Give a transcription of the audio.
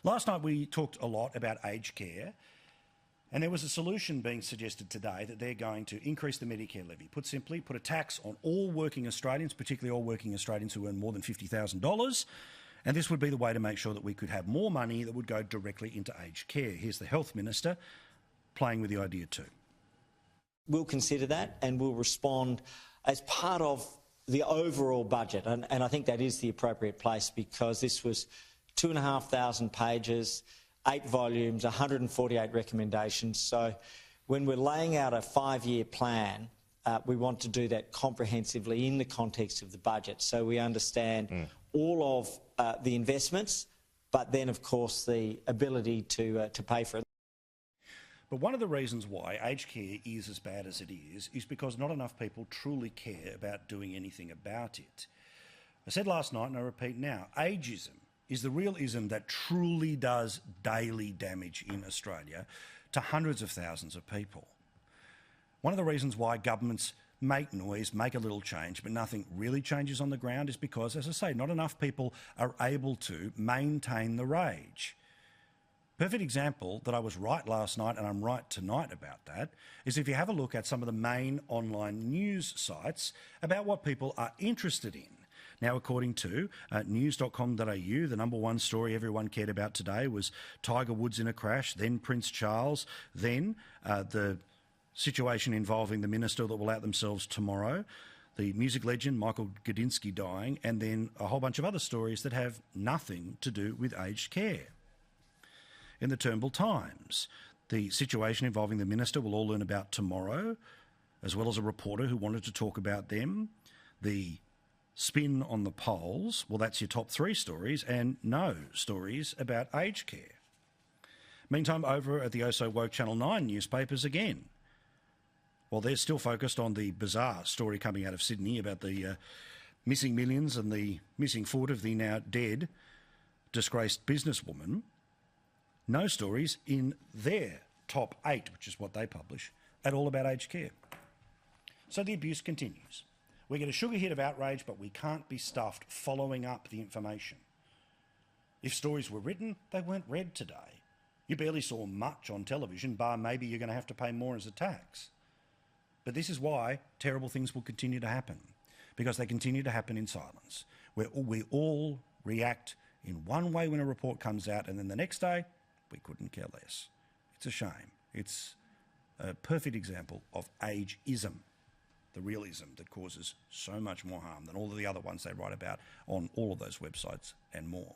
Last night we talked a lot about aged care, and there was a solution being suggested today that they're going to increase the Medicare levy. Put simply, put a tax on all working Australians, particularly all working Australians who earn more than $50,000, and this would be the way to make sure that we could have more money that would go directly into aged care. Here's the Health Minister playing with the idea too. We'll consider that and we'll respond as part of the overall budget, and I think that is the appropriate place because this was 2,500 pages, 8 volumes, 148 recommendations. So when we're laying out a 5-year plan, we want to do that comprehensively in the context of the budget, so we understand all of the investments, but then, of course, the ability to pay for it. But one of the reasons why aged care is as bad as it is because not enough people truly care about doing anything about it. I said last night, and I repeat now, ageism is the real ism that truly does daily damage in Australia to hundreds of thousands of people. One of the reasons why governments make noise, make a little change, but nothing really changes on the ground is because, as I say, not enough people are able to maintain the rage. Perfect example that I was right last night and I'm right tonight about that is if you have a look at some of the main online news sites about what people are interested in. Now, according to news.com.au, the number one story everyone cared about today was Tiger Woods in a crash, then Prince Charles, then the situation involving the minister that will out themselves tomorrow, the music legend Michael Gudinski dying, and then a whole bunch of other stories that have nothing to do with aged care. In the Turnbull Times, the situation involving the minister we'll all learn about tomorrow, as well as a reporter who wanted to talk about them. The spin on the polls, well, that's your top 3 stories, and no stories about aged care. Meantime, over at the Oh So Woke Channel 9 newspapers again, well, they're still focused on the bizarre story coming out of Sydney about the missing millions and the missing foot of the now dead, disgraced businesswoman. No stories in their top 8, which is what they publish, at all about aged care. So the abuse continues. We get a sugar hit of outrage, but we can't be stuffed following up the information. If stories were written, they weren't read today. You barely saw much on television, bar maybe you're going to have to pay more as a tax. But this is why terrible things will continue to happen, because they continue to happen in silence, where we all react in one way when a report comes out, and then the next day, we couldn't care less. It's a shame. It's a perfect example of ageism, the real ism that causes so much more harm than all of the other ones they write about on all of those websites and more.